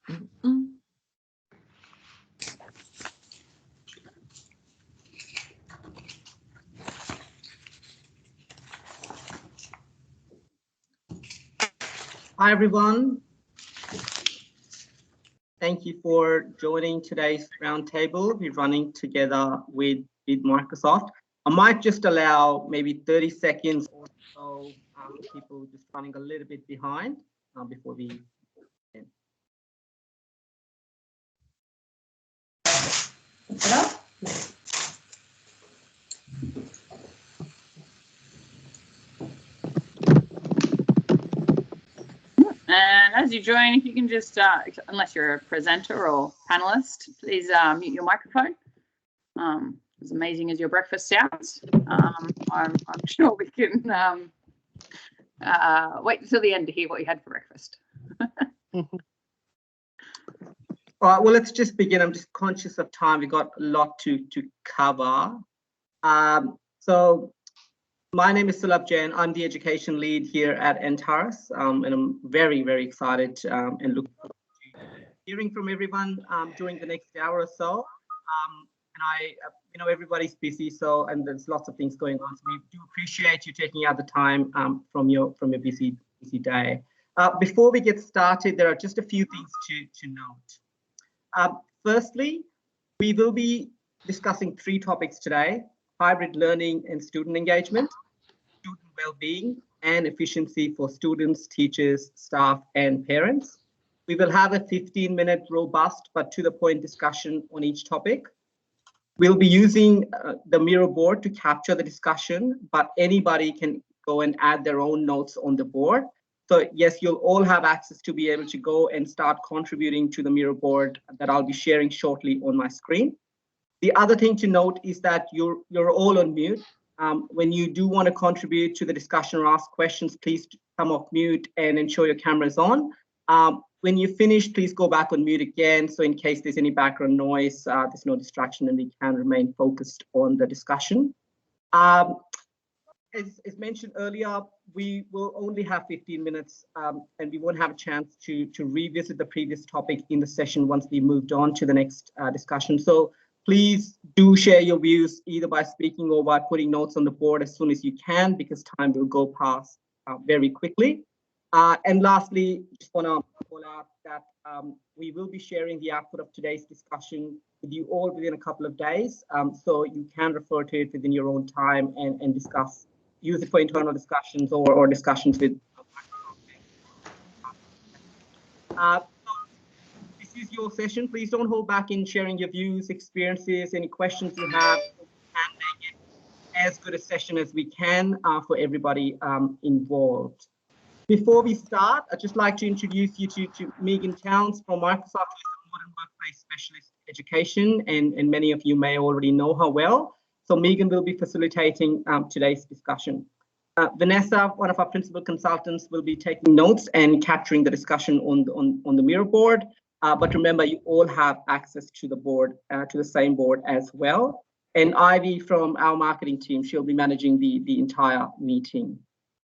Hi, everyone. Thank you for joining today's roundtable. We're running together with Microsoft. I might just allow maybe 30 seconds or so, people just running a little bit behind before we begin. And as you join, if you can just, unless you're a presenter or panelist, please mute your microphone. As amazing as your breakfast sounds, I'm sure we can wait until the end to hear what you had for breakfast. All right, well, let's just begin. I'm just conscious of time. We've got a lot to cover. So my name is Sulabh Jain. I'm the education lead here at Antares, and I'm very, very excited and looking forward to hearing from everyone during the next hour or so. And I, everybody's busy, and there's lots of things going on. So we do appreciate you taking out the time from your busy day. Before we get started, there are just a few things to note. Firstly, we will be discussing 3 topics today: hybrid learning and student engagement, student well-being, and efficiency for students, teachers, staff, and parents. We will have a 15-minute robust but to-the-point discussion on each topic. We'll be using the Miro board to capture the discussion, but anybody can go and add their own notes on the board. So yes, you'll all have access to be able to go and start contributing to the Miro board that I'll be sharing shortly on my screen. The other thing to note is that you're all on mute. When you do want to contribute to the discussion or ask questions, please come off mute and ensure your camera is on. When you finish, please go back on mute again. So in case there's any background noise, there's no distraction and we can remain focused on the discussion. As mentioned earlier, we will only have 15 minutes and we won't have a chance to revisit the previous topic in the session once we moved on to the next discussion. So please do share your views either by speaking or by putting notes on the board as soon as you can, because time will go past very quickly. And lastly, just want to call out that we will be sharing the output of today's discussion with you all within a couple of days. So you can refer to it within your own time and discuss, use it for internal discussions or discussions with. This is your session. Please don't hold back in sharing your views, experiences, any questions you have. We can make it as good a session as we can for everybody involved. Before we start, I'd just like to introduce you to Megan Towns from Microsoft, who is a modern workplace specialist in education, and many of you may already know her well. So Megan will be facilitating today's discussion. Vanessa, one of our principal consultants, will be taking notes and capturing the discussion on the Miro board. But remember, you all have access to the board, to the same board as well. And Ivy from our marketing team, she'll be managing the entire meeting.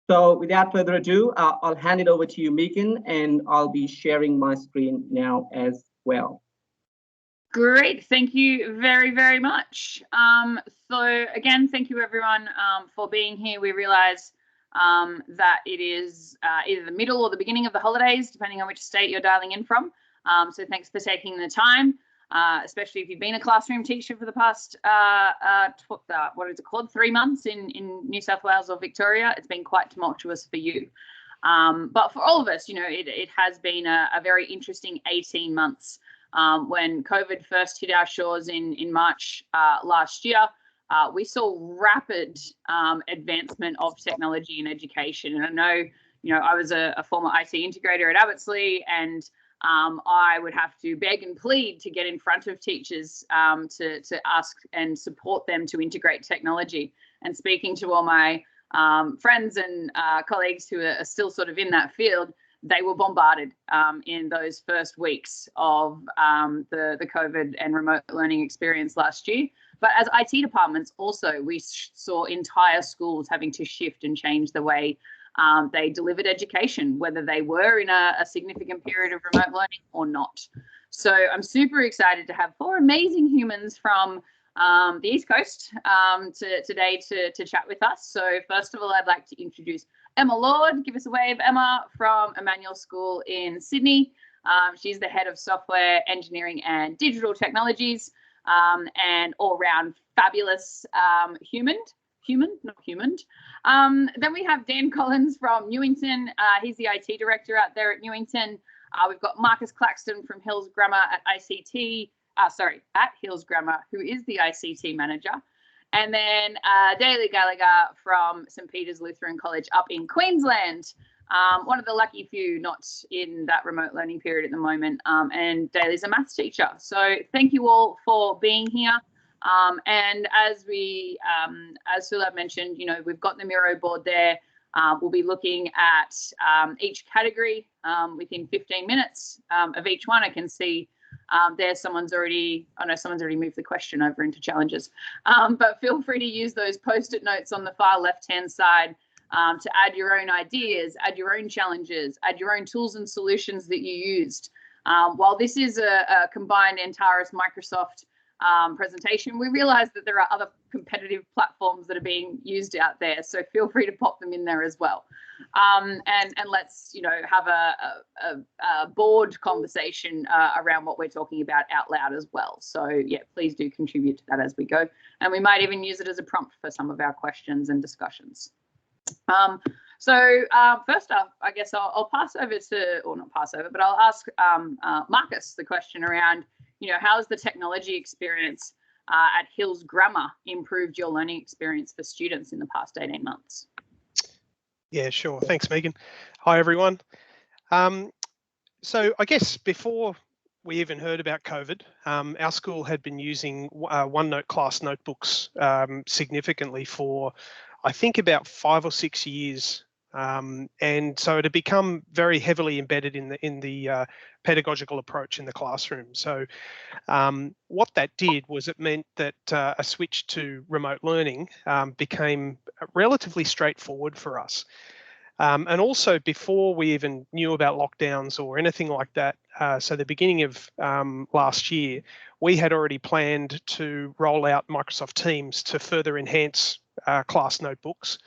So without further ado, I'll hand it over to you, Megan, and I'll be sharing my screen now as well. Great, thank you very, very much. So again, thank you everyone for being here. We realize that it is either the middle or the beginning of the holidays, depending on which state you're dialing in from. So thanks for taking the time, especially if you've been a classroom teacher for the past, what is it called, 3 months in New South Wales or Victoria. It's been quite tumultuous for you. But for all of us, it has been a very interesting 18 months. When COVID first hit our shores in March last year, we saw rapid advancement of technology in education. And I know, I was a former IT integrator at Abbottsley, and I would have to beg and plead to get in front of teachers to ask and support them to integrate technology. And speaking to all my friends and colleagues who are still sort of in that field, they were bombarded in those first weeks of the COVID and remote learning experience last year. But as IT departments also, we saw entire schools having to shift and change the way they delivered education, whether they were in a significant period of remote learning or not. So I'm super excited to have 4 amazing humans from the East Coast today to chat with us. So first of all, I'd like to introduce Emma Lord. Give us a wave, Emma, from Emmanuel School in Sydney. She's the head of software engineering and digital technologies, and all-round fabulous human. Then we have Dan Collins from Newington. He's the IT director out there at Newington. We've got Marcus Claxton from Hills Grammar at Hills Grammar, who is the ICT manager. And then Daly Gallagher from St. Peter's Lutheran College up in Queensland. One of the lucky few not in that remote learning period at the moment. And Daly's a maths teacher. So thank you all for being here. And as Sulab mentioned, we've got the Miro board there. We'll be looking at each category within 15 minutes of each one. I can see there's someone's already moved the question over into challenges. But feel free to use those post-it notes on the far left-hand side to add your own ideas, add your own challenges, add your own tools and solutions that you used. While this is a combined Antares Microsoft presentation, we realize that there are other competitive platforms that are being used out there, so feel free to pop them in there as well. And let's have a board conversation around what we're talking about out loud as well. So yeah, please do contribute to that as we go, and we might even use it as a prompt for some of our questions and discussions. First up, I guess I'll pass over to, or not pass over, but I'll ask Marcus the question around, how's the technology experience at Hills Grammar improved your learning experience for students in the past 18 months? Yeah, sure. Thanks, Megan. Hi, everyone. So I guess before we even heard about COVID, our school had been using OneNote class notebooks significantly for, I think, about 5 or 6 years. And so it had become very heavily embedded in the pedagogical approach in the classroom. So what that did was it meant that a switch to remote learning became relatively straightforward for us. And also before we even knew about lockdowns or anything like that, so the beginning of last year, we had already planned to roll out Microsoft Teams to further enhance class notebooks.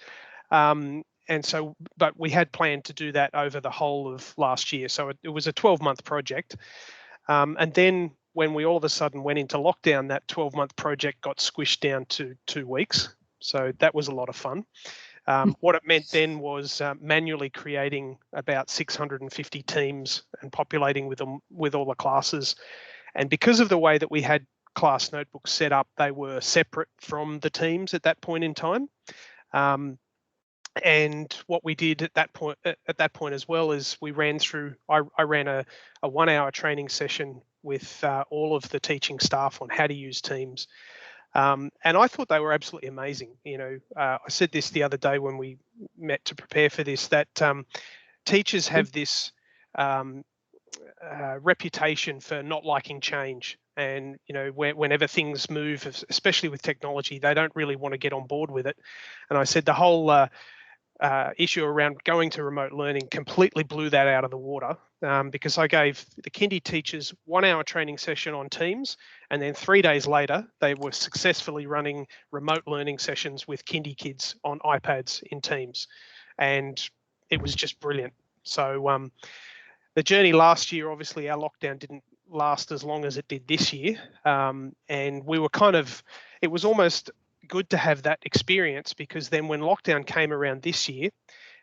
But we had planned to do that over the whole of last year. So it was a 12-month project. And then when we all of a sudden went into lockdown, that 12-month project got squished down to 2 weeks. So that was a lot of fun. What it meant then was manually creating about 650 teams and populating with them with all the classes. And because of the way that we had class notebooks set up, they were separate from the teams at that point in time. And what we did at that point as well is we ran through. I ran a 1-hour training session with all of the teaching staff on how to use Teams. And I thought they were absolutely amazing. I said this the other day when we met to prepare for this, that teachers have this reputation for not liking change. And, whenever things move, especially with technology, they don't really want to get on board with it. And I said the whole issue around going to remote learning completely blew that out of the water, because I gave the kindy teachers 1-hour training session on Teams, and then 3 days later they were successfully running remote learning sessions with kindy kids on iPads in Teams, and it was just brilliant. So the journey last year, obviously our lockdown didn't last as long as it did this year, and we were it was almost good to have that experience, because then when lockdown came around this year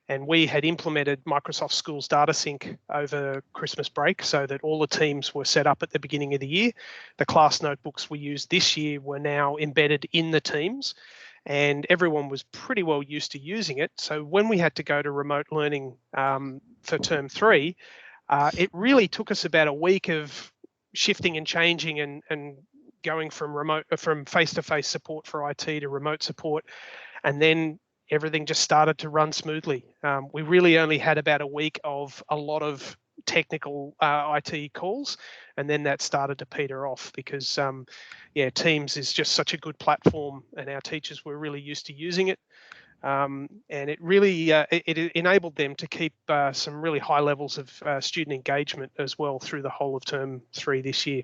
and we had implemented Microsoft Schools Data Sync over Christmas break so that all the teams were set up at the beginning of the year, the class notebooks we used this year were now embedded in the teams, and everyone was pretty well used to using it. So when we had to go to remote learning for term 3, it really took us about a week of shifting and changing and going from face-to-face support for IT to remote support, and then everything just started to run smoothly. We really only had about a week of a lot of technical IT calls, and then that started to peter off because, Teams is just such a good platform, and our teachers were really used to using it. And it really it enabled them to keep some really high levels of student engagement as well through the whole of term 3 this year.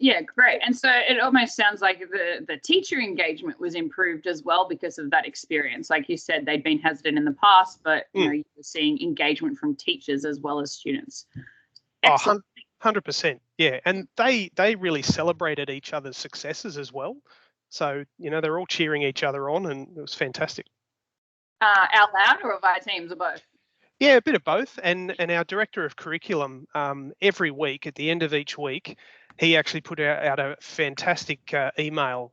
Yeah, great. And so it almost sounds like the teacher engagement was improved as well because of that experience. Like you said, they'd been hesitant in the past, but you know, you're seeing engagement from teachers as well as students. Excellent. 100%. Yeah, and they really celebrated each other's successes as well. So, you know, they're all cheering each other on, and it was fantastic. Out loud or via Teams or both? Yeah, a bit of both. And our director of curriculum, every week, at the end of each week, he actually put out a fantastic email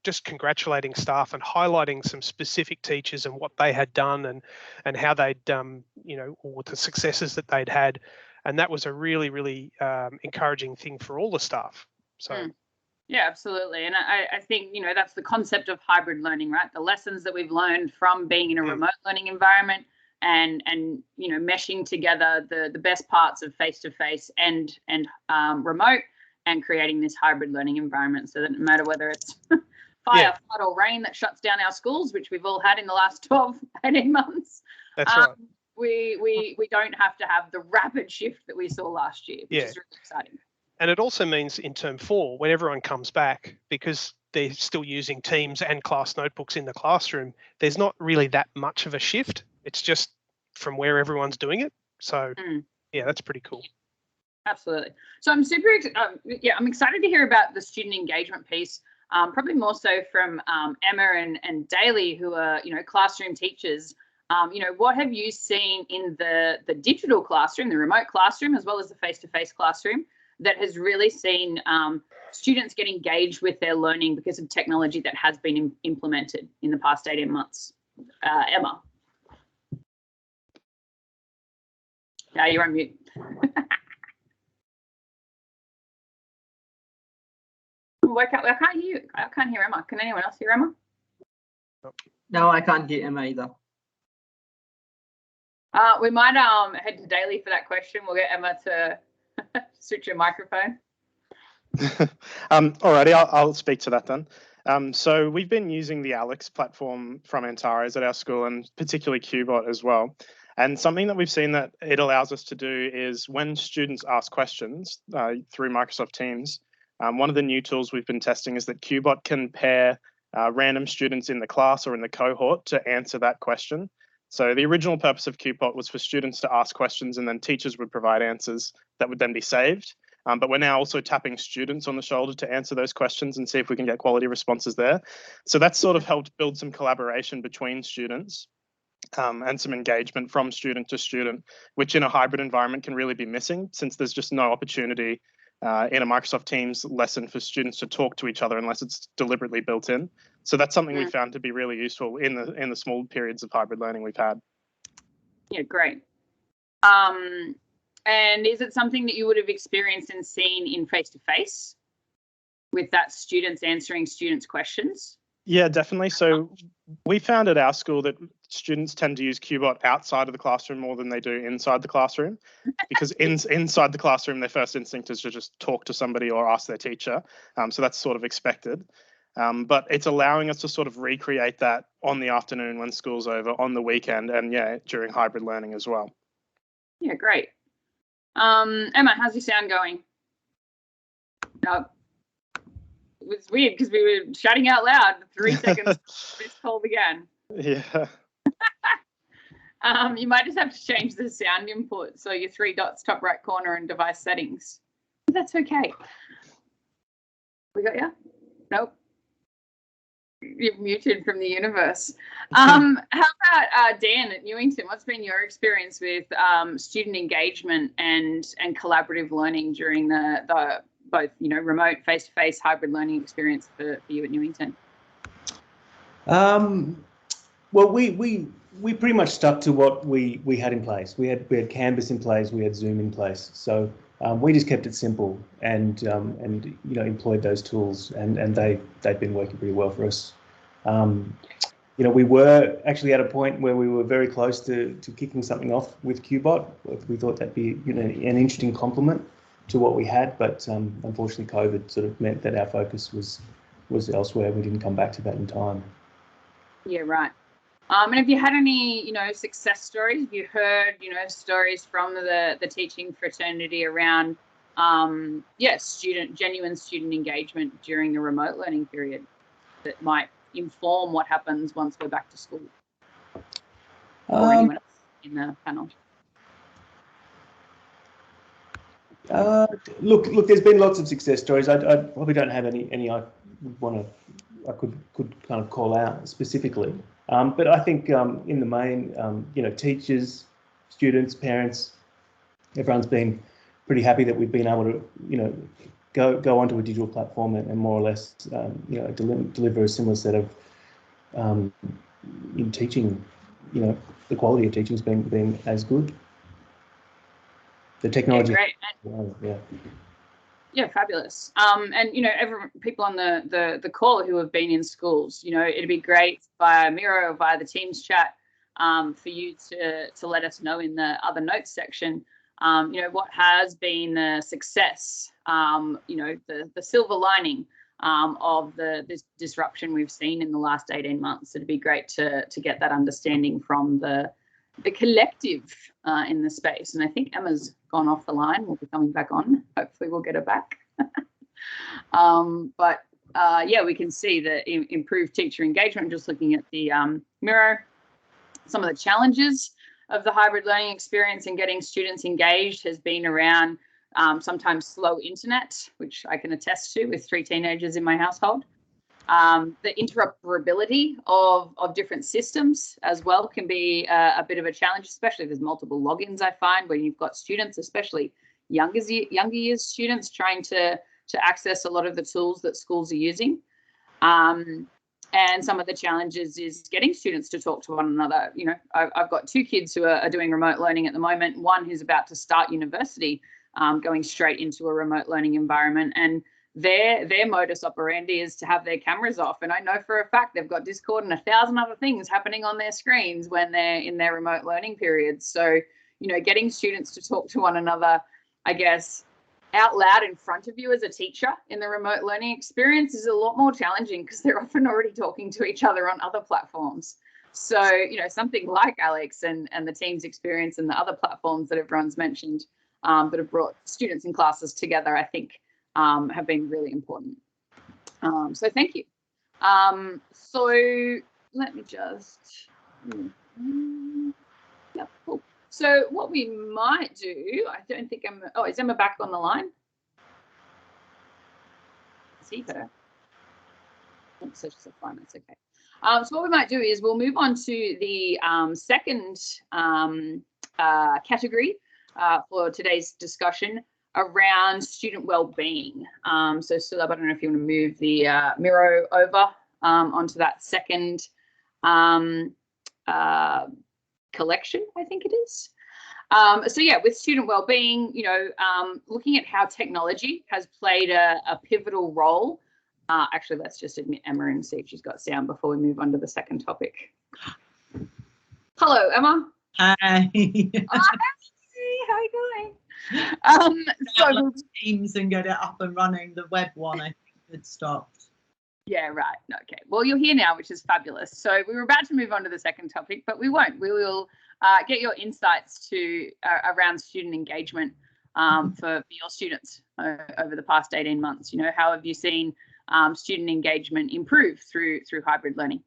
just congratulating staff and highlighting some specific teachers and what they had done and how they'd, you know, or the successes that they'd had. And that was a really, really encouraging thing for all the staff. So. Yeah, absolutely. And I think, you know, that's the concept of hybrid learning, right? The lessons that we've learned from being in a remote learning environment and you know, meshing together the best parts of face-to-face and remote, and creating this hybrid learning environment so that no matter whether it's fire, flood or rain that shuts down our schools, which we've all had in the last 12, 18 months. That's right. We don't have to have the rapid shift that we saw last year, which is really exciting. And it also means in term 4, when everyone comes back, because they're still using Teams and class notebooks in the classroom, there's not really that much of a shift. It's just from where everyone's doing it. So, yeah, that's pretty cool. Absolutely. So I'm super, I'm excited to hear about the student engagement piece, probably more so from Emma and Daly, who are, you know, classroom teachers. You know, what have you seen in the digital classroom, the remote classroom, as well as the face-to-face classroom, that has really seen students get engaged with their learning because of technology that has been implemented in the past 18 months? Emma. Yeah, you're on mute. I can't hear you. I can't hear Emma. Can anyone else hear Emma? No, I can't hear Emma either. We might head to Daly for that question. We'll get Emma to switch your microphone. Alrighty, I'll speak to that then. So we've been using the Alex platform from Antares at our school, and particularly Qbot as well. And something that we've seen that it allows us to do is when students ask questions through Microsoft Teams, one of the new tools we've been testing is that Qbot can pair random students in the class or in the cohort to answer that question. So the original purpose of Qbot was for students to ask questions and then teachers would provide answers that would then be saved. But we're now also tapping students on the shoulder to answer those questions and see if we can get quality responses there. So that's sort of helped build some collaboration between students and some engagement from student to student, which in a hybrid environment can really be missing since there's just no opportunity in a Microsoft Teams lesson for students to talk to each other unless it's deliberately built in. So that's something we found to be really useful in the small periods of hybrid learning we've had. Yeah, great. And is it something that you would have experienced and seen in face-to-face with that students answering students' questions? Yeah, definitely. So we found at our school that students tend to use Qbot outside of the classroom more than they do inside the classroom, because inside the classroom, their first instinct is to just talk to somebody or ask their teacher. So that's sort of expected. But it's allowing us to sort of recreate that on the afternoon when school's over, on the weekend, and yeah, during hybrid learning as well. Yeah, great. Emma, how's your sound going? It was weird because we were shouting out loud 3 seconds this call began. Yeah. You might just have to change the sound input. So your 3 dots, top right corner, and device settings. That's okay. We got you? Nope. You're muted from the universe. How about Dan at Newington? What's been your experience with student engagement and collaborative learning during the both, you know, remote, face-to-face, hybrid learning experience for you at Newington? Well, we pretty much stuck to what we had in place. We had Canvas in place, we had Zoom in place. So we just kept it simple and you know, employed those tools, and they've been working pretty well for us. You know, we were actually at a point where we were very close to kicking something off with Qbot. We thought that'd be, you know, an interesting complement to what we had, but unfortunately COVID sort of meant that our focus was elsewhere. We didn't come back to that in time. Yeah, right. And have you had any, success stories? Have you heard, stories from the teaching fraternity around, genuine student engagement during the remote learning period that might inform what happens once we're back to school? Or anyone else in the panel? Look, there's been lots of success stories. I probably don't have any I could kind of call out specifically. But I think in the main, teachers, students, parents, everyone's been pretty happy that we've been able to, go onto a digital platform and more or less, deliver a similar set of in teaching. The quality of teaching's been as good. The technology. Yeah, great. Yeah, fabulous. And people on the call who have been in schools, it'd be great via Miro or via the Teams chat for you to let us know in the other notes section, what has been the success, the silver lining of this disruption we've seen in the last 18 months. It'd be great to get that understanding from the collective in the space. And I think Emma's gone off the line. We'll be coming back on. Hopefully we'll get her back. We can see the improved teacher engagement, just looking at the Miro. Some of the challenges of the hybrid learning experience and getting students engaged has been around sometimes slow internet, which I can attest to with 3 teenagers in my household. The interoperability of different systems as well can be a bit of a challenge, especially if there's multiple logins. I find when you've got students, especially younger years students, trying to access a lot of the tools that schools are using. And some of the challenges is getting students to talk to one another. I've got 2 kids who are doing remote learning at the moment. One who's about to start university, going straight into a remote learning environment, and their modus operandi is to have their cameras off. And I know for a fact they've got Discord and 1,000 other things happening on their screens when they're in their remote learning periods. So, getting students to talk to one another, I guess, out loud in front of you as a teacher in the remote learning experience is a lot more challenging because they're often already talking to each other on other platforms. So, something like Alex and the Teams experience and the other platforms that everyone's mentioned that have brought students and classes together, I think, have been really important. So thank you. So let me just, yeah, cool. So what we might do, I don't think is Emma back on the line? I see her. So she's fine, that's okay. So what we might do is we'll move on to the second category for today's discussion around student well-being. So Sulab, I don't know if you want to move the Miro over onto that second collection, I think it is. So yeah, with student well-being, looking at how technology has played a pivotal role. Actually, let's just admit Emma and see if she's got sound before we move on to the second topic. Hello, Emma. Hi. Hi, how are you going? So Teams and get it up and running. The web one, I think, had stopped. Yeah, right. Okay. Well, you're here now, which is fabulous. So we were about to move on to the second topic, but we won't. We will get your insights to around student engagement for your students over the past 18 months. How have you seen student engagement improve through hybrid learning?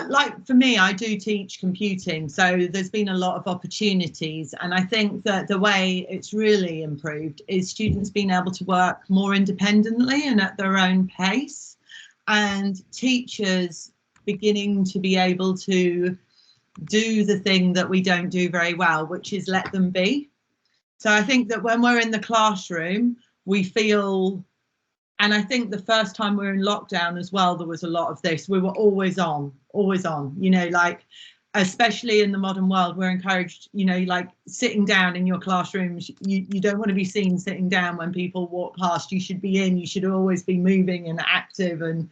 Like for me, I do teach computing, so there's been a lot of opportunities, and I think that the way it's really improved is students being able to work more independently and at their own pace, and teachers beginning to be able to do the thing that we don't do very well, which is let them be. So I think that when we're in the classroom, we feel, and I think the first time we were in lockdown as well, there was a lot of this. We were always on, like, especially in the modern world, we're encouraged, like sitting down in your classrooms. You don't want to be seen sitting down when people walk past. You should be in, you should always be moving and active. And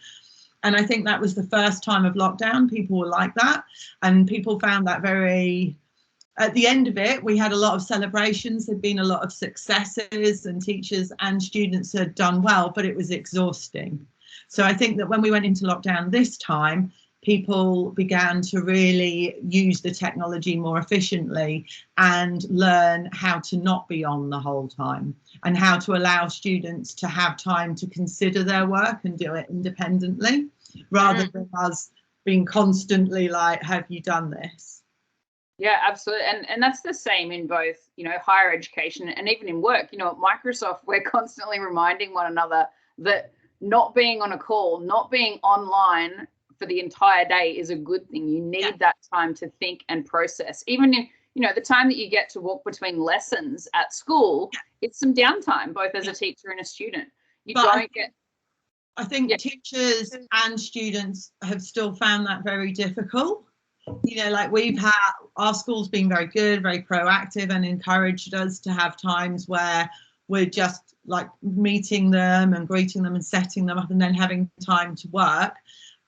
I think that was the first time of lockdown. People were like that, and people found that very, at the end of it, we had a lot of celebrations. There'd been a lot of successes, and teachers and students had done well, but it was exhausting. So I think that when we went into lockdown this time, people began to really use the technology more efficiently and learn how to not be on the whole time, and how to allow students to have time to consider their work and do it independently, rather than us being constantly like, have you done this? Yeah, absolutely. And that's the same in both, you know, higher education and even in work. You know, at Microsoft, we're constantly reminding one another that not being on a call, not being online for the entire day is a good thing. You need that time to think and process. Even if, you know, the time that you get to walk between lessons at school, it's some downtime, both as a teacher and a student. I think teachers and students have still found that very difficult. You know, like our school's been very good, very proactive, and encouraged us to have times where we're just like meeting them and greeting them and setting them up and then having time to work.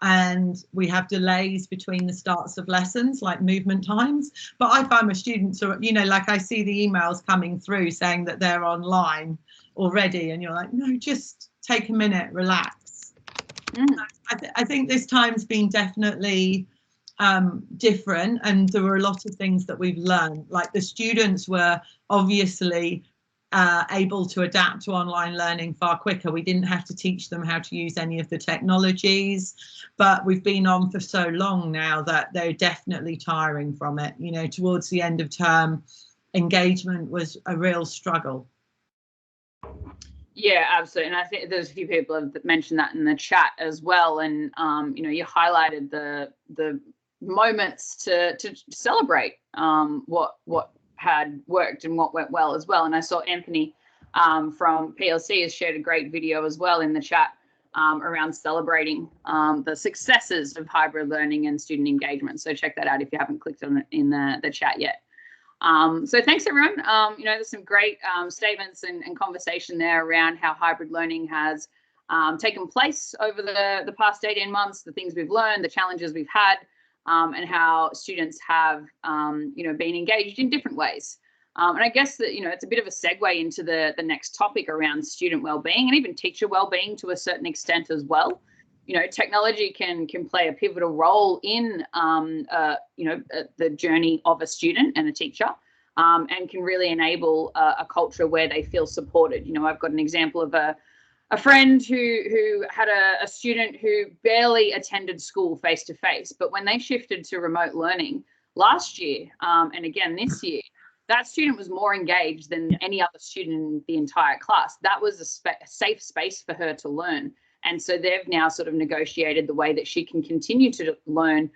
And we have delays between the starts of lessons, like movement times. But I find my students are, you know, like I see the emails coming through saying that they're online already, and you're like, no, just take a minute, relax. I think this time's been definitely different, and there were a lot of things that we've learned. Like the students were obviously able to adapt to online learning far quicker. We didn't have to teach them how to use any of the technologies, but we've been on for so long now that they're definitely tiring from it. You know, towards the end of term, engagement was a real struggle. Yeah, absolutely. And I think there's a few people have mentioned that in the chat as well. And, you know, you highlighted the moments to celebrate what had worked and what went well as well. And I saw Anthony from PLC has shared a great video as well in the chat around celebrating the successes of hybrid learning and student engagement. So check that out if you haven't clicked on it in the chat yet. So thanks everyone. You know, there's some great statements and conversation there around how hybrid learning has taken place over the past 18 months, the things we've learned, the challenges we've had, and how students have, you know, been engaged in different ways. And I guess that, you know, it's a bit of a segue into the next topic around student wellbeing and even teacher wellbeing to a certain extent as well. You know, technology can play a pivotal role in, you know, the journey of a student and a teacher, and can really enable a culture where they feel supported. You know, I've got an example of a friend who had a student who barely attended school face to face, but when they shifted to remote learning last year and again this year, that student was more engaged than any other student in the entire class. That was a safe space for her to learn. And so they've now sort of negotiated the way that she can continue to learn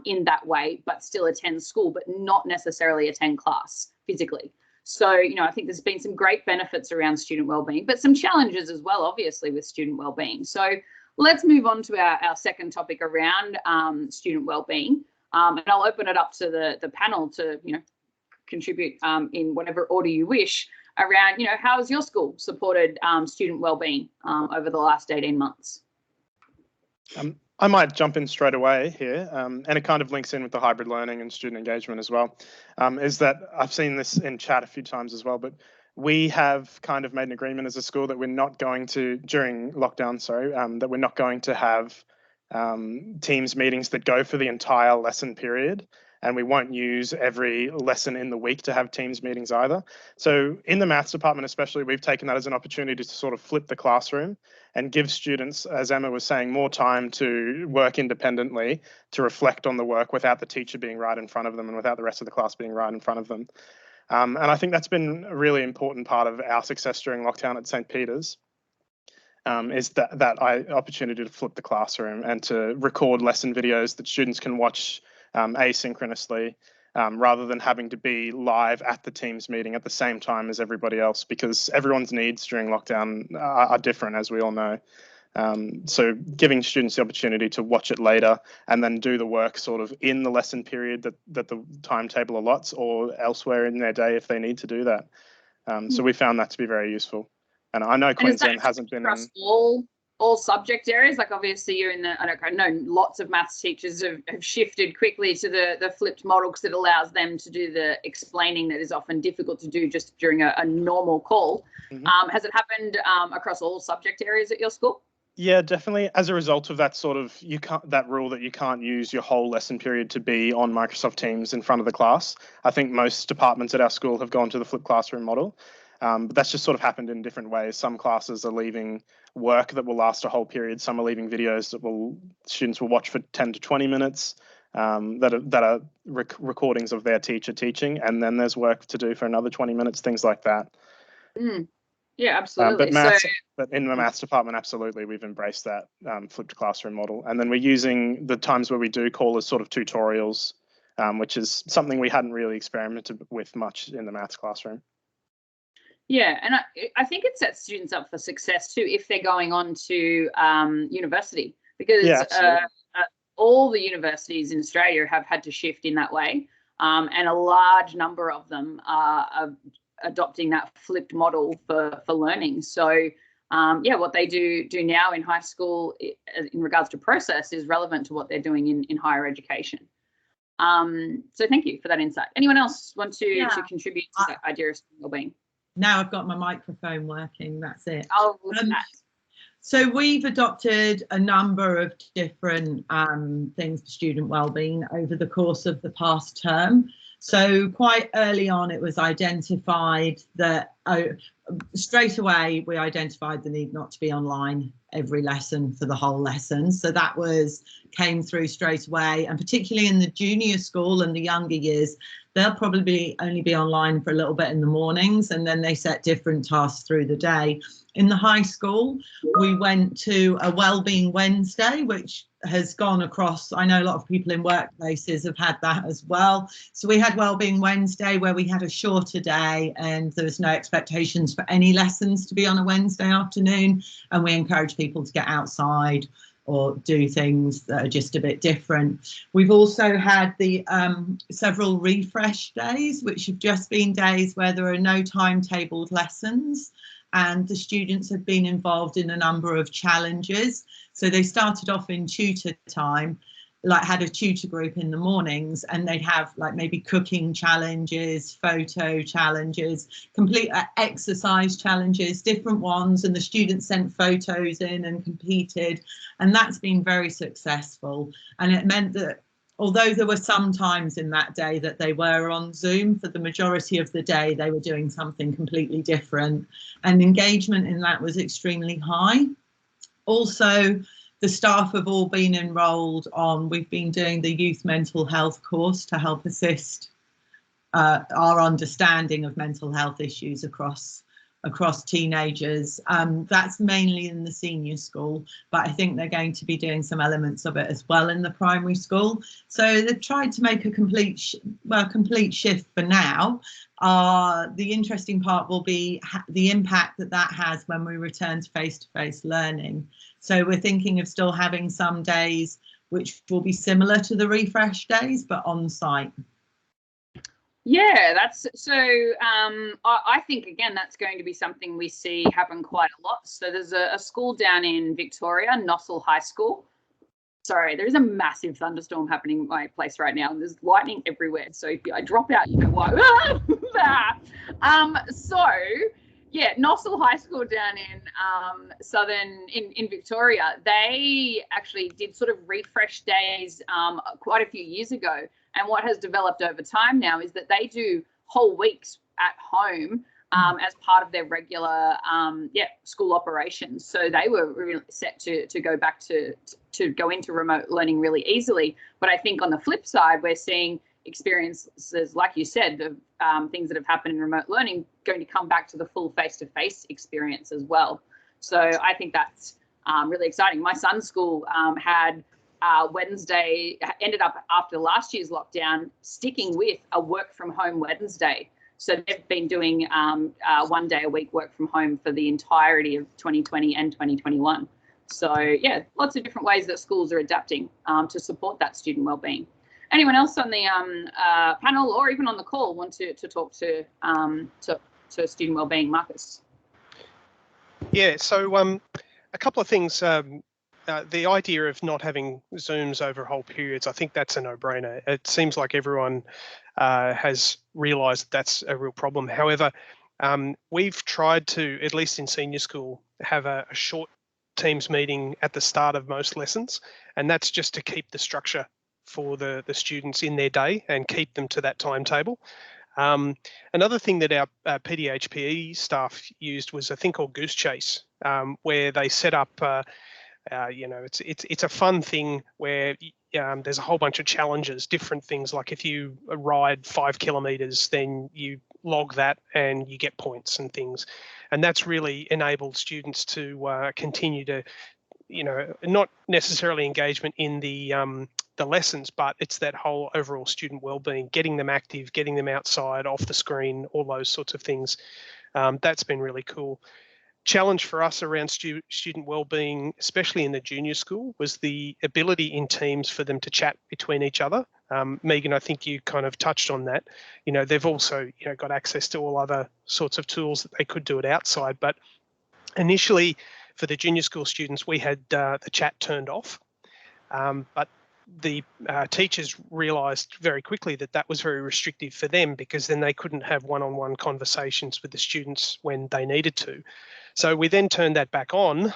in that way, but still attend school, but not necessarily attend class physically. So, you know, I think there's been some great benefits around student wellbeing, but some challenges as well, obviously, with student wellbeing. So let's move on to our second topic around student wellbeing. And I'll open it up to the panel to, you know, contribute in whatever order you wish around, you know, how has your school supported student wellbeing over the last 18 months? I might jump in straight away here, and it kind of links in with the hybrid learning and student engagement as well, is that I've seen this in chat a few times as well, but we have kind of made an agreement as a school that we're not going to, during lockdown, that we're not going to have Teams meetings that go for the entire lesson period. And we won't use every lesson in the week to have Teams meetings either. So in the maths department especially, we've taken that as an opportunity to sort of flip the classroom and give students, as Emma was saying, more time to work independently, to reflect on the work without the teacher being right in front of them and without the rest of the class being right in front of them. And I think that's been a really important part of our success during lockdown at St. Peter's. Is that opportunity to flip the classroom and to record lesson videos that students can watch asynchronously, rather than having to be live at the Teams meeting at the same time as everybody else, because everyone's needs during lockdown are different, as we all know. So giving students the opportunity to watch it later and then do the work sort of in the lesson period that the timetable allots, or elsewhere in their day if they need to do that. So we found that to be very useful. And I know Queensland hasn't been across all subject areas. Like obviously you're in the, I know lots of maths teachers have shifted quickly to the flipped model because it allows them to do the explaining that is often difficult to do just during a normal call. Mm-hmm. Has it happened across all subject areas at your school? Yeah, definitely. As a result of that sort of that rule that you can't use your whole lesson period to be on Microsoft Teams in front of the class, I think most departments at our school have gone to the flipped classroom model. But that's just sort of happened in different ways. Some classes are leaving work that will last a whole period. Some are leaving videos that students will watch for 10 to 20 minutes that are recordings of their teacher teaching, and then there's work to do for another 20 minutes, things like that. Yeah, absolutely. But in the maths department, absolutely, we've embraced that flipped classroom model. And then we're using the times where we do call as sort of tutorials, which is something we hadn't really experimented with much in the maths classroom. Yeah, and I think it sets students up for success too if they're going on to university, because all the universities in Australia have had to shift in that way, and a large number of them are adopting that flipped model for learning. So what they do now in high school in regards to process is relevant to what they're doing in higher education. So thank you for that insight. Anyone else want to contribute to that idea of student wellbeing? Now I've got my microphone working, that's it. Oh, look at that. So we've adopted a number of different things for student wellbeing over the course of the past term. So quite early on, it was identified that straight away, we identified the need not to be online every lesson for the whole lesson. So that came through straight away, and particularly in the junior school and the younger years, they'll probably only be online for a little bit in the mornings, and then they set different tasks through the day. In the high school, we went to a Wellbeing Wednesday, which has gone across. I know a lot of people in workplaces have had that as well. So we had Wellbeing Wednesday, where we had a shorter day and there was no expectations for any lessons to be on a Wednesday afternoon. And we encourage people to get outside or do things that are just a bit different. We've also had the several refresh days, which have just been days where there are no timetabled lessons, and the students have been involved in a number of challenges. So they started off in tutor time, like had a tutor group in the mornings, and they'd have like maybe cooking challenges, photo challenges, complete exercise challenges, different ones, and the students sent photos in and competed, and that's been very successful. And it meant that although there were some times in that day that they were on Zoom, for the majority of the day they were doing something completely different, and engagement in that was extremely high. Also, the staff have all been enrolled on, we've been doing the youth mental health course to help assist our understanding of mental health issues across teenagers. That's mainly in the senior school, but I think they're going to be doing some elements of it as well in the primary school. So they've tried to make a complete shift for now. The interesting part will be the impact that has when we return to face-to-face learning. So we're thinking of still having some days which will be similar to the refresh days, but on site. Yeah, that's so. I think again that's going to be something we see happen quite a lot. So there's a school down in Victoria, Nossal High School. Sorry, there is a massive thunderstorm happening in my place right now, and there's lightning everywhere. So if I drop out, you know why. Yeah, Nossal High School down in in Victoria, they actually did sort of refresh days quite a few years ago. And what has developed over time now is that they do whole weeks at home as part of their regular school operations. So they were really set to go back to go into remote learning really easily. But I think on the flip side, we're seeing experiences, like you said, of things that have happened in remote learning going to come back to the full face-to-face experience as well. So I think that's really exciting. My son's school had Wednesday, ended up after last year's lockdown sticking with a work from home Wednesday. So they've been doing 1 day a week work from home for the entirety of 2020 and 2021. So yeah, lots of different ways that schools are adapting to support that student wellbeing. Anyone else on the panel or even on the call want to talk to student wellbeing? Marcus? Yeah, so a couple of things. The idea of not having Zooms over whole periods, I think that's a no-brainer. It seems like everyone has realised that's a real problem. However, we've tried to, at least in senior school, have a short Teams meeting at the start of most lessons, and that's just to keep the structure for the students in their day and keep them to that timetable. Another thing that our PDHPE staff used was a thing called Goose Chase, where they set up, it's a fun thing where there's a whole bunch of challenges, different things, like if you ride 5 kilometres, then you log that and you get points and things. And that's really enabled students to continue to, not necessarily engagement in the lessons, but it's that whole overall student wellbeing, getting them active, getting them outside, off the screen, all those sorts of things. That's been really cool. Challenge for us around student wellbeing, especially in the junior school, was the ability in teams for them to chat between each other. Megan, I think you kind of touched on that. They've also got access to all other sorts of tools that they could do it outside, but initially for the junior school students, we had the chat turned off, but the teachers realised very quickly that that was very restrictive for them, because then they couldn't have one-on-one conversations with the students when they needed to. So we then turned that back on,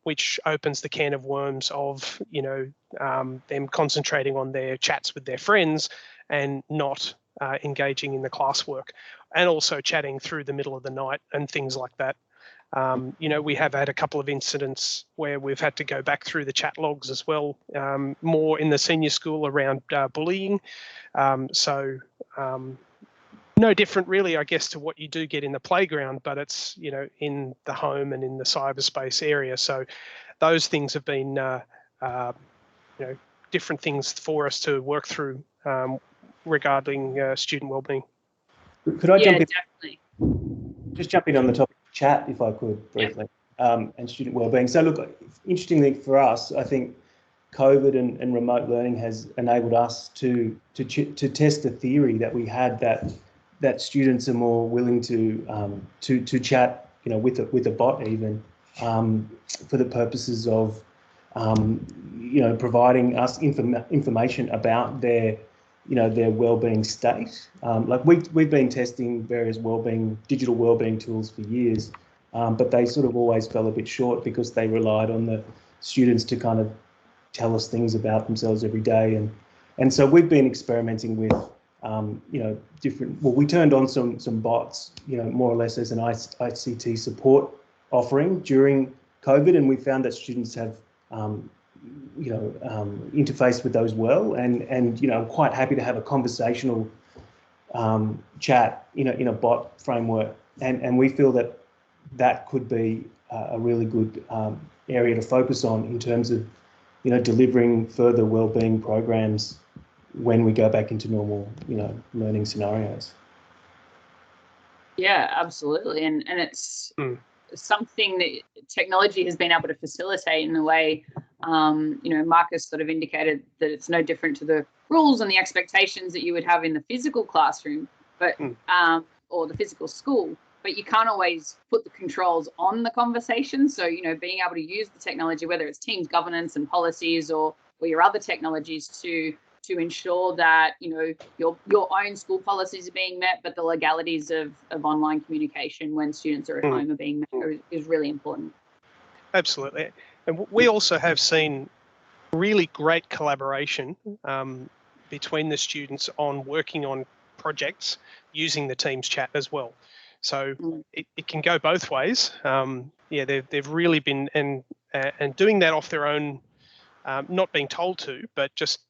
which opens the can of worms of, them concentrating on their chats with their friends and not engaging in the classwork, and also chatting through the middle of the night and things like that. We have had a couple of incidents where we've had to go back through the chat logs as well, more in the senior school around bullying. No different really, I guess, to what you do get in the playground, but it's, in the home and in the cyberspace area. So those things have been, different things for us to work through regarding student wellbeing. Could I jump in? Definitely. Just jump in on the topic of chat, if I could, briefly, and student wellbeing. So look, interestingly for us, I think COVID and remote learning has enabled us to test the theory that we had, that students are more willing to chat, with a bot even, for the purposes of, providing us information about their wellbeing state. Like we've been testing various digital wellbeing tools for years, but they sort of always fell a bit short because they relied on the students to kind of tell us things about themselves every day, and so we've been experimenting with we turned on some bots, more or less as an ICT support offering during COVID, and we found that students have interfaced with those well, and I'm quite happy to have a conversational chat in a bot framework, and we feel that could be a really good area to focus on in terms of delivering further wellbeing programs when we go back into normal learning scenarios. Yeah, absolutely, and it's something that technology has been able to facilitate in a way. Marcus sort of indicated that it's no different to the rules and the expectations that you would have in the physical classroom, but or the physical school. But you can't always put the controls on the conversation. So being able to use the technology, whether it's Teams governance and policies or your other technologies, to ensure that your own school policies are being met, but the legalities of online communication when students are at home are being met is really important. Absolutely. And we also have seen really great collaboration between the students on working on projects using the Teams chat as well. So it can go both ways. They've really been and doing that off their own, not being told to, but just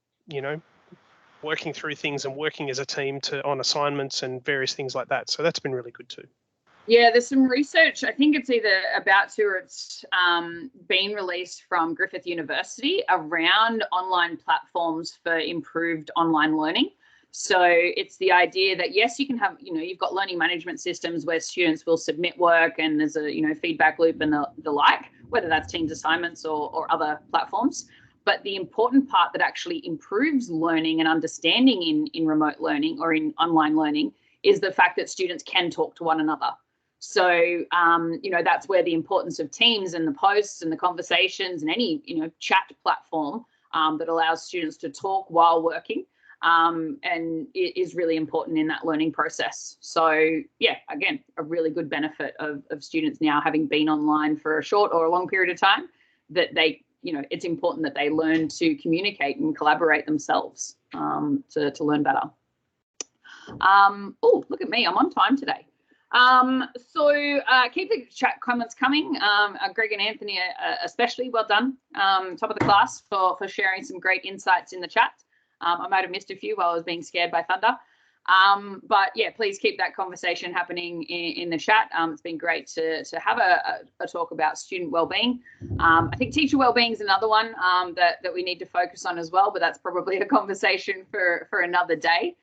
working through things and working as a team on assignments and various things like that. So that's been really good too. Yeah, there's some research. I think it's either about to or it's been released from Griffith University around online platforms for improved online learning. So it's the idea that, yes, you can have, you've got learning management systems where students will submit work and there's a, feedback loop and the like, whether that's Teams assignments or other platforms. But the important part that actually improves learning and understanding in remote learning or in online learning is the fact that students can talk to one another. So, that's where the importance of Teams and the posts and the conversations and any, chat platform that allows students to talk while working and it is really important in that learning process. So yeah, again, a really good benefit of students now having been online for a short or a long period of time, that they, it's important that they learn to communicate and collaborate themselves to learn better. Oh, look at me, I'm on time today. So keep the chat comments coming. Greg and Anthony, especially, well done. Top of the class for sharing some great insights in the chat. I might have missed a few while I was being scared by thunder. But yeah, please keep that conversation happening in the chat. It's been great to have a talk about student wellbeing. I think teacher wellbeing is another one that we need to focus on as well, but that's probably a conversation for another day.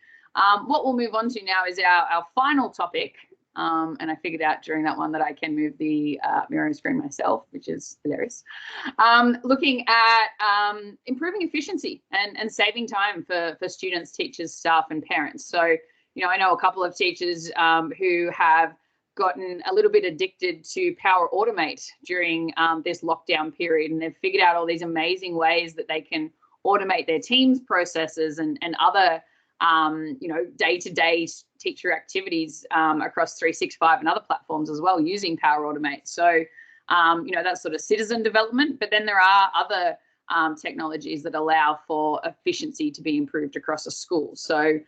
What we'll move on to now is our final topic. And I figured out during that one that I can move the mirroring screen myself, which is hilarious. Looking at improving efficiency and saving time for students, teachers, staff, and parents. So, I know a couple of teachers who have gotten a little bit addicted to Power Automate during this lockdown period, and they've figured out all these amazing ways that they can automate their team's processes and other day-to-day teacher activities across 365 and other platforms as well, using Power Automate. So, that's sort of citizen development, but then there are other technologies that allow for efficiency to be improved across a school. So,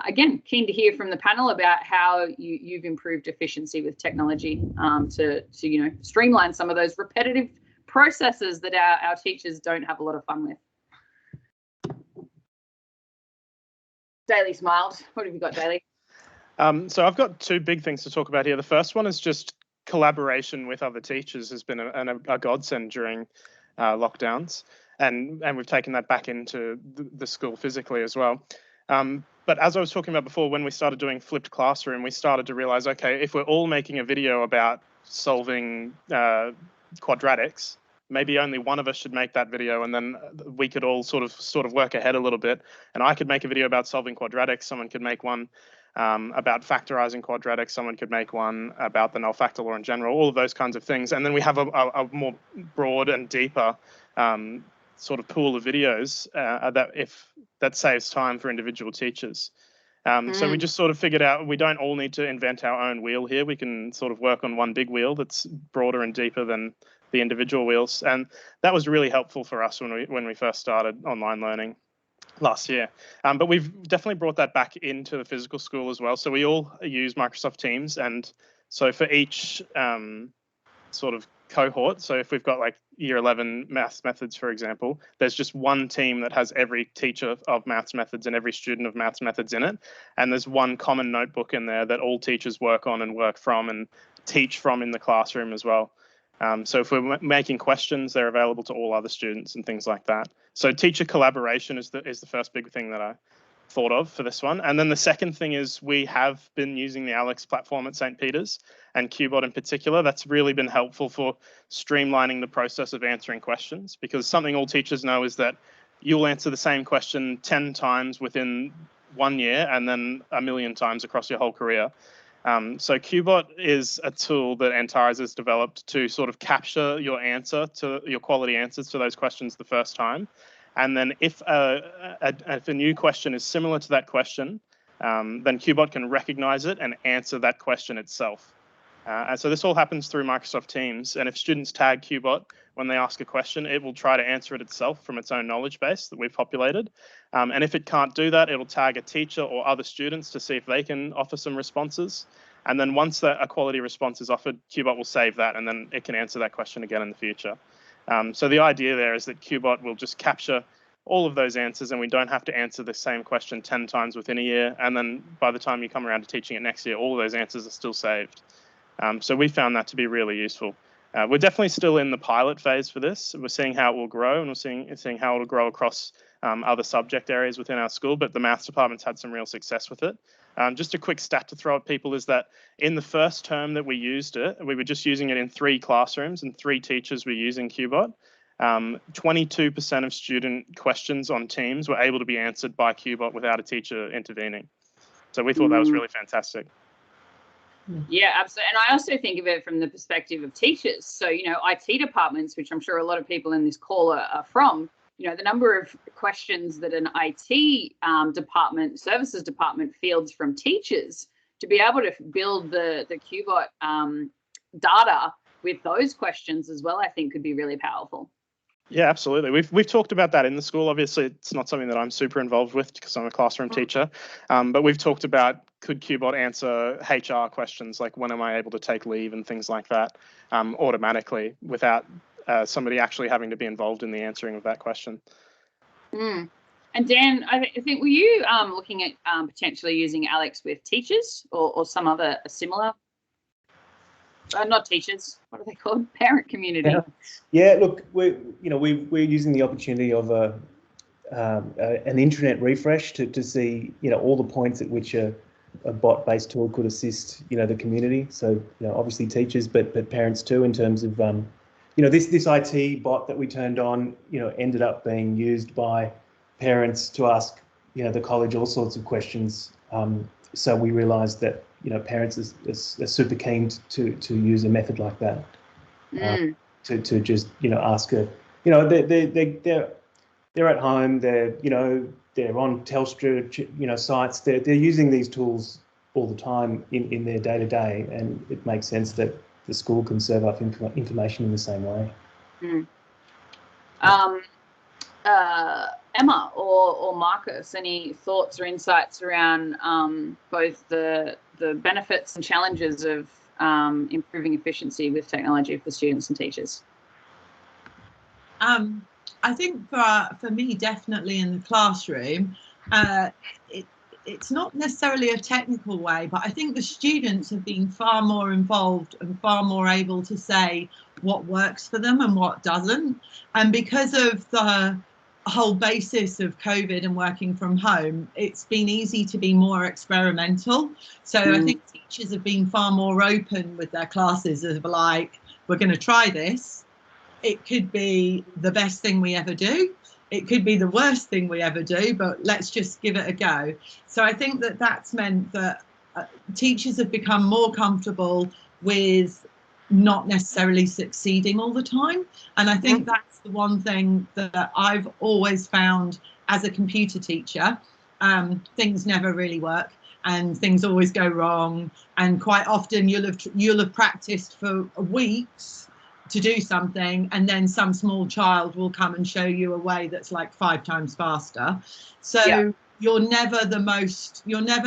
again, keen to hear from the panel about how you've improved efficiency with technology to streamline some of those repetitive processes that our teachers don't have a lot of fun with. Daly smiled. What have you got, Daly? So I've got two big things to talk about here. The first one is just collaboration with other teachers has been a godsend during lockdowns, and we've taken that back into the school physically as well. But as I was talking about before, when we started doing flipped classroom, we started to realize, okay, if we're all making a video about solving quadratics, maybe only one of us should make that video, and then we could all sort of work ahead a little bit. And I could make a video about solving quadratics. Someone could make one about factorizing quadratics. Someone could make one about the null factor law in general, all of those kinds of things. And then we have a more broad and deeper sort of pool of videos that saves time for individual teachers. So we just sort of figured out we don't all need to invent our own wheel here. We can sort of work on one big wheel that's broader and deeper than the individual wheels, and that was really helpful for us when we first started online learning last year. But we've definitely brought that back into the physical school as well. So we all use Microsoft Teams, and so for each sort of cohort, so if we've got like year 11 maths methods, for example, there's just one team that has every teacher of maths methods and every student of maths methods in it, and there's one common notebook in there that all teachers work on and work from and teach from in the classroom as well. So if we're making questions, they're available to all other students and things like that. So teacher collaboration is the first big thing that I thought of for this one. And then the second thing is we have been using the Alex platform at St. Peter's, and QBot in particular. That's really been helpful for streamlining the process of answering questions, because something all teachers know is that you'll answer the same question 10 times within 1 year and then a million times across your whole career. So QBot is a tool that Antares has developed to sort of capture your quality answers to those questions the first time. And then if a new question is similar to that question, then QBot can recognize it and answer that question itself. And so this all happens through Microsoft Teams. And if students tag QBot when they ask a question, it will try to answer it itself from its own knowledge base that we've populated. And if it can't do that, it'll tag a teacher or other students to see if they can offer some responses. And then once a quality response is offered, QBot will save that, and then it can answer that question again in the future. So the idea there is that QBot will just capture all of those answers, and we don't have to answer the same question 10 times within a year. And then by the time you come around to teaching it next year, all of those answers are still saved. So we found that to be really useful. We're definitely still in the pilot phase for this. We're seeing how it will grow, and we're seeing how it will grow across other subject areas within our school, but the maths department's had some real success with it. Just a quick stat to throw at people is that in the first term that we used it, we were just using it in 3 classrooms and 3 teachers were using QBot. 22% of student questions on Teams were able to be answered by QBot without a teacher intervening. So we thought that was really fantastic. Yeah, absolutely. And I also think of it from the perspective of teachers. So, IT departments, which I'm sure a lot of people in this call are from, the number of questions that an IT department, services department fields from teachers, to be able to build the QBot data with those questions as well, I think could be really powerful. Yeah, absolutely. We've talked about that in the school. Obviously, it's not something that I'm super involved with because I'm a classroom teacher. But we've talked about, could QBot answer HR questions like when am I able to take leave and things like that automatically without somebody actually having to be involved in the answering of that question. And Dan, I think were you looking at potentially using Alex with teachers or some other similar? Not teachers. What are they called? Parent community. Yeah. Look, we're using the opportunity of an intranet refresh to see all the points at which a bot-based tool could assist the community. So obviously teachers, but parents too, in terms of this IT bot that we turned on ended up being used by parents to ask the college all sorts of questions. So we realised that parents are super keen to use a method like that, to just ask her. They're at home. They're on Telstra sites. They're using these tools all the time in their day to day, and it makes sense that the school can serve up information in the same way. Emma or Marcus, any thoughts or insights around both the benefits and challenges of improving efficiency with technology for students and teachers? I think for me, definitely in the classroom, it's not necessarily a technical way, but I think the students have been far more involved and far more able to say what works for them and what doesn't. And because of the whole basis of COVID and working from home, it's been easy to be more experimental. So I think teachers have been far more open with their classes of like, we're going to try this. It could be the best thing we ever do. It could be the worst thing we ever do, but let's just give it a go. So I think that that's meant that teachers have become more comfortable with not necessarily succeeding all the time. And I think that's the one thing that I've always found as a computer teacher. Things never really work and things always go wrong. And quite often you'll have practiced for weeks to do something, and then some small child will come and show you a way that's like 5 times faster. So you're never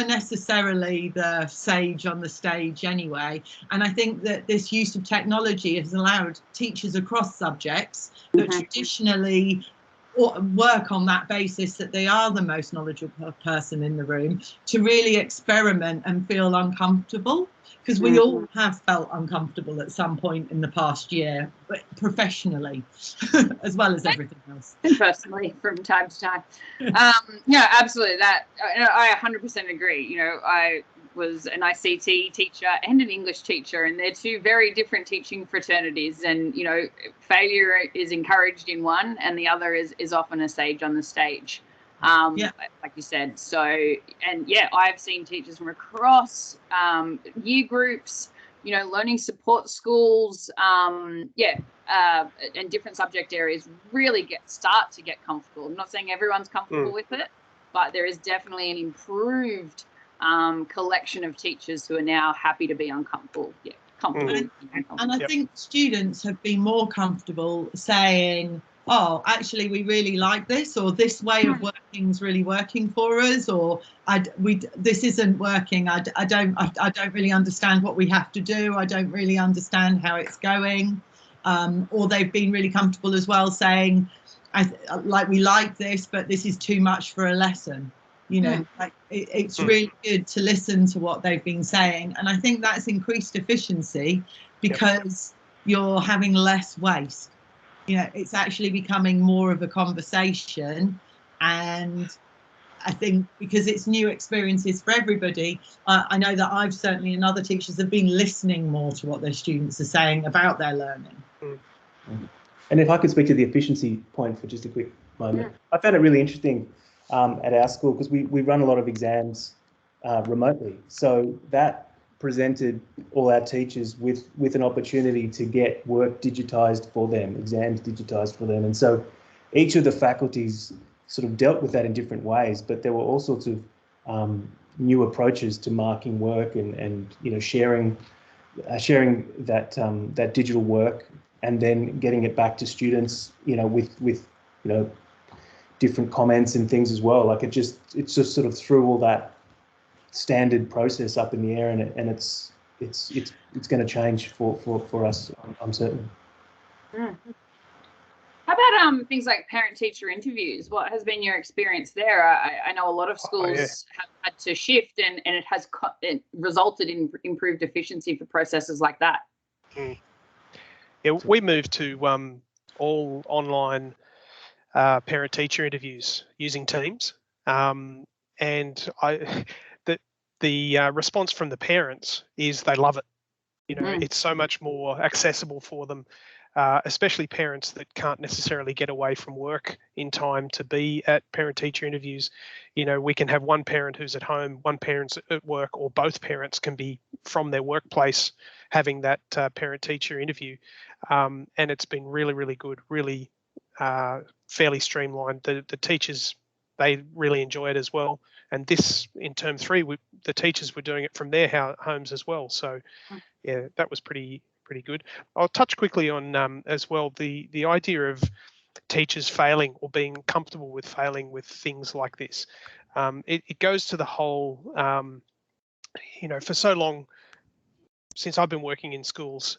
necessarily the sage on the stage anyway. And I think that this use of technology has allowed teachers across subjects that traditionally work on that basis that they are the most knowledgeable person in the room to really experiment and feel uncomfortable. Because we all have felt uncomfortable at some point in the past year, but professionally, as well as everything else. And personally, from time to time. Yeah, absolutely. That I 100% agree. I was an ICT teacher and an English teacher, and they're two very different teaching fraternities. And failure is encouraged in one, and the other is often a sage on the stage. Like you said. So, and I've seen teachers from across year groups, learning support schools, and different subject areas really start to get comfortable. I'm not saying everyone's comfortable with it, but there is definitely an improved collection of teachers who are now happy to be uncomfortable. Comfortable. And I think students have been more comfortable saying, oh, actually, we really like this, or this way of working is really working for us, or this isn't working. I don't really understand what we have to do. I don't really understand how it's going. Or they've been really comfortable as well saying, we like this, but this is too much for a lesson. It's really good to listen to what they've been saying. And I think that's increased efficiency because you're having less waste. It's actually becoming more of a conversation. And I think because it's new experiences for everybody, I know that I've certainly, and other teachers have been listening more to what their students are saying about their learning. And if I could speak to the efficiency point for just a quick moment, I found it really interesting at our school because we run a lot of exams remotely. So that presented all our teachers with an opportunity to get work digitised for them, exams digitised for them. And so each of the faculties sort of dealt with that in different ways, but there were all sorts of new approaches to marking work and you know, sharing that that digital work and then getting it back to students, you know, with you know, different comments and things as well. Like it just sort of threw all that standard process up in the air, and it's going to change for us, I'm certain. How about things like parent-teacher interviews? What has been your experience there? I know a lot of schools have had to shift, and it has resulted in improved efficiency for processes like that. Yeah, we moved to all online parent-teacher interviews using Teams, and the response from the parents is they love it. You know, it's so much more accessible for them. Especially parents that can't necessarily get away from work in time to be at parent-teacher interviews. You know, we can have one parent who's at home, one parent's at work, or both parents can be from their workplace having that parent-teacher interview. And it's been really, really good, really fairly streamlined. The teachers, they really enjoy it as well. And this, in term 3, the teachers were doing it from their homes as well. So, yeah, that was pretty good. I'll touch quickly on as well the idea of teachers failing or being comfortable with failing with things like this. It goes to the whole, you know, for so long, since I've been working in schools,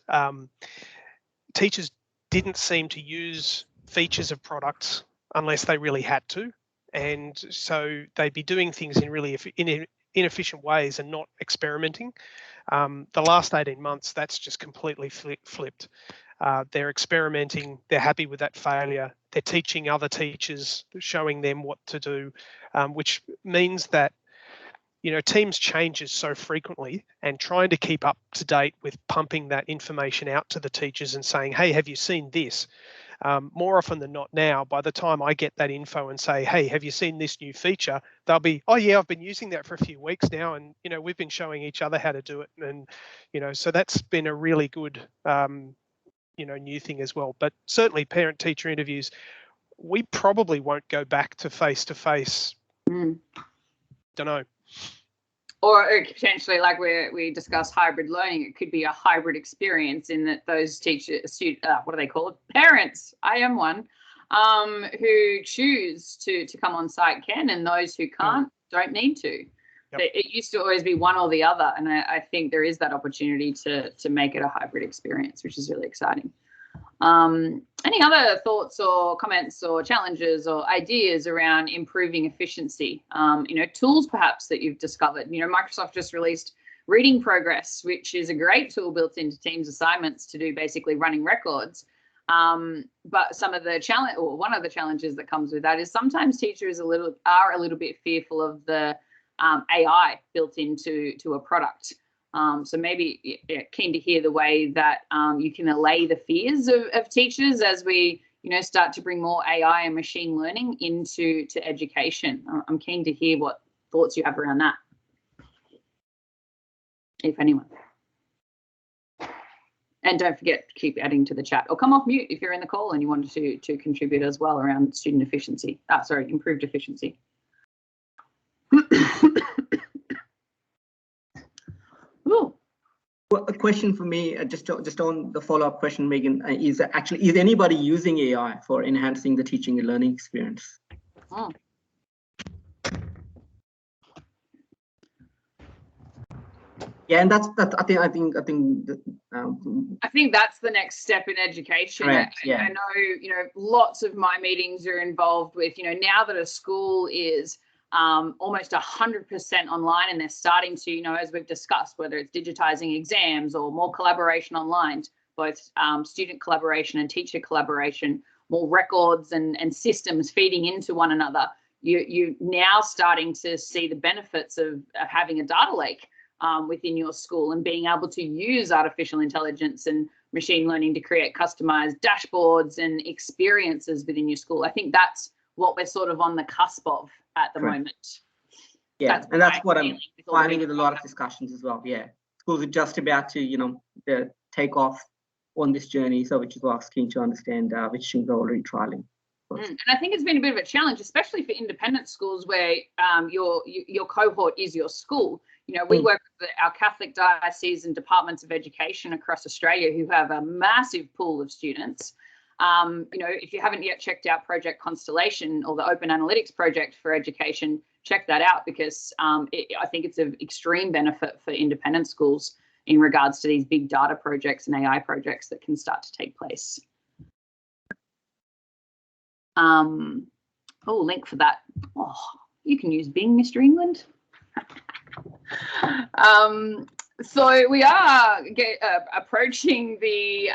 teachers didn't seem to use features of products unless they really had to. And so they'd be doing things in really inefficient ways and not experimenting. The last 18 months, that's just completely flipped. They're experimenting. They're happy with that failure. They're teaching other teachers, showing them what to do, which means that, you know, Teams changes so frequently, and trying to keep up to date with pumping that information out to the teachers and saying, hey, have you seen this? More often than not now, by the time I get that info and say, hey, have you seen this new feature? They'll be, oh yeah, I've been using that for a few weeks now. And, you know, we've been showing each other how to do it. And, you know, so that's been a really good, you know, new thing as well. But certainly parent-teacher interviews, we probably won't go back to face-to-face. Don't know. Or potentially, like we discussed hybrid learning, it could be a hybrid experience in that those what do they call it? Parents, I am one, who choose to come on site can, and those who can't don't need to. Yep. It used to always be one or the other, and I think there is that opportunity to make it a hybrid experience, which is really exciting. Any other thoughts or comments or challenges or ideas around improving efficiency? You know, tools perhaps that you've discovered. You know, Microsoft just released Reading Progress, which is a great tool built into Teams assignments to do basically running records. But some of the one of the challenges that comes with that is sometimes teachers are a little bit fearful of the AI built into a product. So maybe keen to hear the way that you can allay the fears of teachers as we, you know, start to bring more AI and machine learning into education. I'm keen to hear what thoughts you have around that, if anyone. And don't forget to keep adding to the chat, or come off mute if you're in the call and you wanted to contribute as well around student efficiency. Improved efficiency. Ooh. Well, a question for me, just on the follow-up question, Megan, is anybody using AI for enhancing the teaching and learning experience? Oh. Yeah, and that's I think I think that's the next step in education. Correct, I know, you know, lots of my meetings are involved with, you know, now that a school is almost 100% online, and they're starting to, you know, as we've discussed, whether it's digitizing exams or more collaboration online, both student collaboration and teacher collaboration, more records and systems feeding into one another. You're now starting to see the benefits of having a data lake within your school and being able to use artificial intelligence and machine learning to create customized dashboards and experiences within your school. I think that's what we're sort of on the cusp of at the moment. Yeah, that's what I'm finding with a lot of discussions as well. Yeah, schools are just about to, you know, take off on this journey, so which is what I was keen to understand, which things are already trialing. And I think it's been a bit of a challenge, especially for independent schools where your cohort is your school. You know, we work with our Catholic dioceses and departments of education across Australia who have a massive pool of students. You know, if you haven't yet checked out Project Constellation or the Open Analytics Project for Education, check that out, because I think it's of extreme benefit for independent schools in regards to these big data projects and AI projects that can start to take place. Oh, link for that. Oh, you can use Bing, Mr. England. So we are approaching the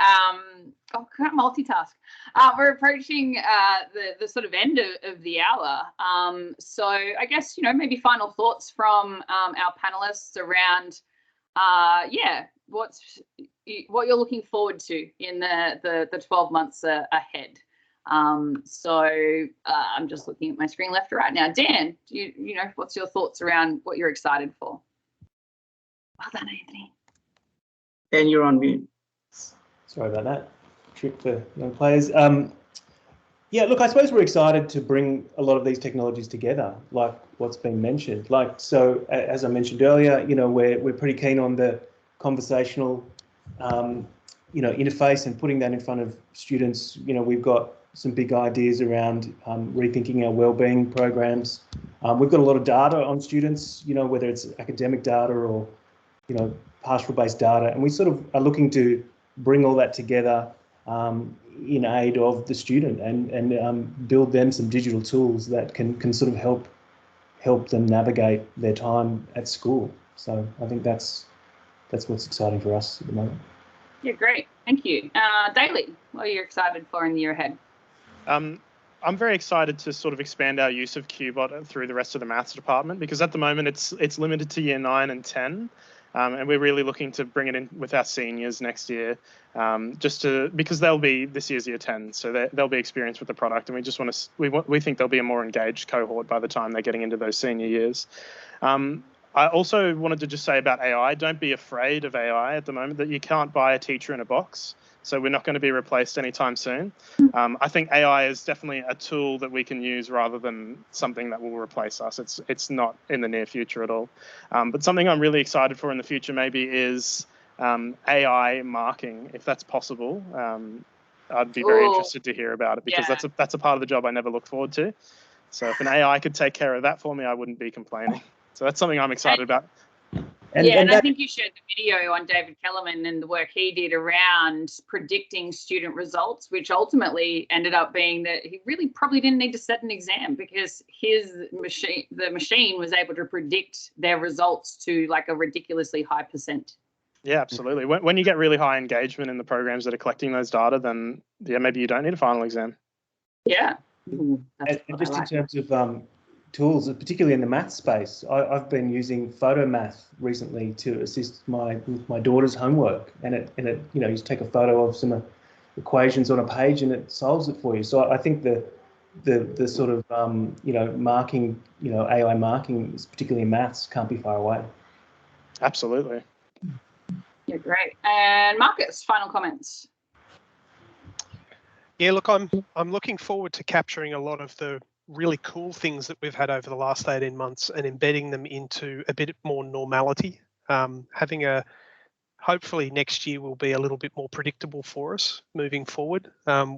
oh, can't multitask. We're approaching the sort of end of the hour. So I guess, you know, maybe final thoughts from our panelists around, yeah, what you're looking forward to in the 12 months ahead. So I'm just looking at my screen left to right now. Dan, you know, what's your thoughts around what you're excited for? Well done, Anthony. Dan, you're on mute. Sorry about that. Trick for young players. Yeah, look, I suppose we're excited to bring a lot of these technologies together, like what's been mentioned. Like, so as I mentioned earlier, you know, we're pretty keen on the conversational, you know, interface and putting that in front of students. You know, we've got some big ideas around rethinking our wellbeing programs. We've got a lot of data on students, you know, whether it's academic data or, you know, pastoral-based data, and we sort of are looking to bring all that together in aid of the student and build them some digital tools that can sort of help them navigate their time at school. So I think that's what's exciting for us at the moment. Yeah, great. Thank you. Daly, what are you excited for in the year ahead? I'm very excited to sort of expand our use of Qbot through the rest of the maths department, because at the moment it's limited to year 9 and 10. And we're really looking to bring it in with our seniors next year, because they'll be this year's year 10, so they'll be experienced with the product, and we just want to we think they'll be a more engaged cohort by the time they're getting into those senior years. I also wanted to just say about AI, don't be afraid of AI at the moment, that you can't buy a teacher in a box. So we're not going to be replaced anytime soon. I think AI is definitely a tool that we can use rather than something that will replace us. It's not in the near future at all. But something I'm really excited for in the future maybe is AI marking, if that's possible. I'd be very interested to hear about it, because that's a part of the job I never look forward to. So if an AI could take care of that for me, I wouldn't be complaining. So that's something I'm excited about. And I think you shared the video on David Kellerman and the work he did around predicting student results, which ultimately ended up being that he really probably didn't need to set an exam, because the machine was able to predict their results to like a ridiculously high %. Yeah, absolutely. When you get really high engagement in the programs that are collecting those data, then yeah, maybe you don't need a final exam. Yeah. And just in terms of tools, particularly in the math space, I've been using PhotoMath recently to assist with my daughter's homework, and it you know, you just take a photo of some equations on a page and it solves it for you. So I think the sort of you know, marking, you know, AI marking, particularly in maths, can't be far away. Absolutely. Yeah, great. And Marcus, final comments. Yeah, look, I'm looking forward to capturing a lot of the really cool things that we've had over the last 18 months and embedding them into a bit more normality. Hopefully next year will be a little bit more predictable for us moving forward. I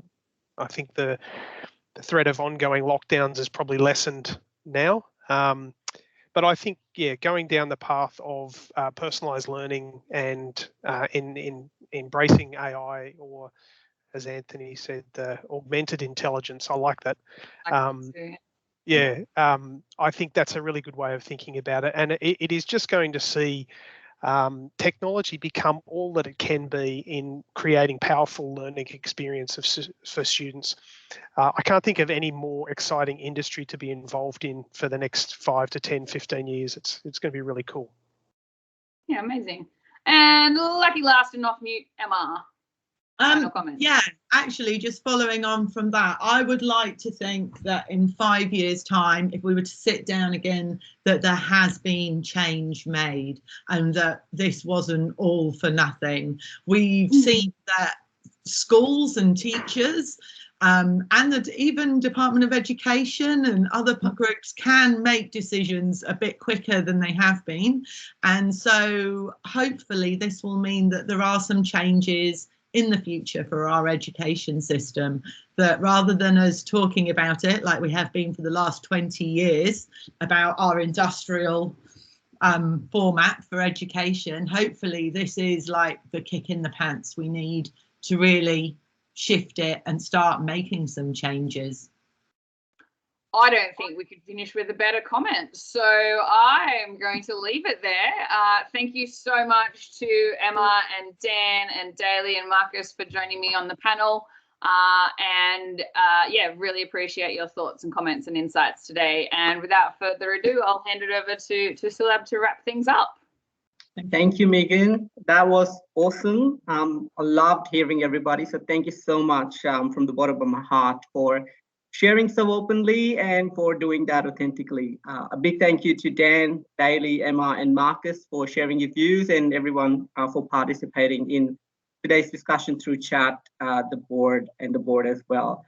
think the threat of ongoing lockdowns is probably lessened now. But I think, yeah, going down the path of personalized learning and in embracing AI, or as Anthony said, augmented intelligence. I like that. I think that's a really good way of thinking about it. And it is just going to see technology become all that it can be in creating powerful learning experiences for students. I can't think of any more exciting industry to be involved in for the next 5 to 10, 15 years. It's going to be really cool. Yeah, amazing. And lucky last and off mute, Emma. Yeah, actually, just following on from that, I would like to think that in 5 years' time, if we were to sit down again, that there has been change made and that this wasn't all for nothing. We've seen that schools and teachers and that even Department of Education and other groups can make decisions a bit quicker than they have been. And so hopefully this will mean that there are some changes in the future for our education system, that rather than us talking about it like we have been for the last 20 years about our industrial format for education, hopefully this is like the kick in the pants we need to really shift it and start making some changes. I don't think we could finish with a better comment, so I am going to leave it there. Thank you so much to Emma and Dan and Daly and Marcus for joining me on the panel, yeah, really appreciate your thoughts and comments and insights today. And without further ado, I'll hand it over to Sulab to wrap things up. Thank you, Megan. That was awesome. I loved hearing everybody. So thank you so much from the bottom of my heart for sharing so openly and for doing that authentically. A big thank you to Dan, Daly, Emma, and Marcus for sharing your views, and everyone for participating in today's discussion through chat, the board as well.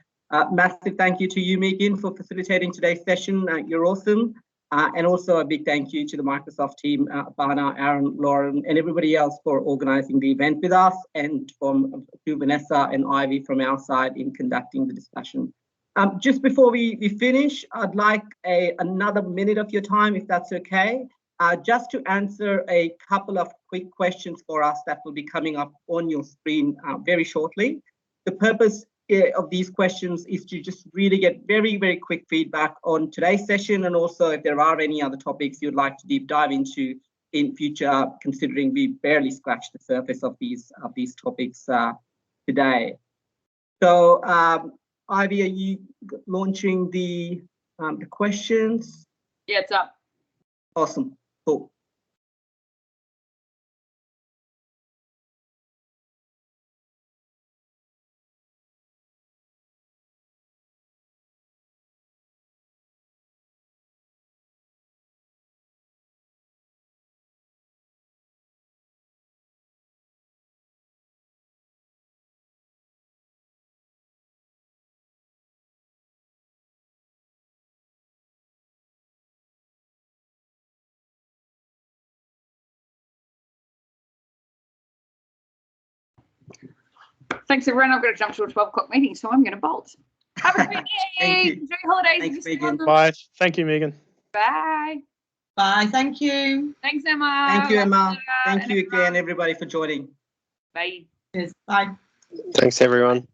Massive thank you to you, Megan, for facilitating today's session. You're awesome. And also a big thank you to the Microsoft team, Bana, Aaron, Lauren, and everybody else for organizing the event with us, and to Vanessa and Ivy from our side in conducting the discussion. Just before we finish, I'd like another minute of your time, if that's okay, just to answer a couple of quick questions for us that will be coming up on your screen very shortly. The purpose of these questions is to just really get very, very quick feedback on today's session, and also if there are any other topics you'd like to deep dive into in future, considering we barely scratched the surface of these topics today. So Ivy, are you launching the questions? Yeah, it's up. Awesome, cool. Thanks, everyone. I've got to jump to a 12 o'clock meeting, so I'm going to bolt. Have a great day. Thank you. Enjoy your holidays. Thanks, Megan. Bye. Thank you, Megan. Bye. Bye, thank you. Thanks, Emma. Thank you, Emma. Bye. Thank you again, everybody, for joining. Bye. Cheers. Bye. Thanks, everyone.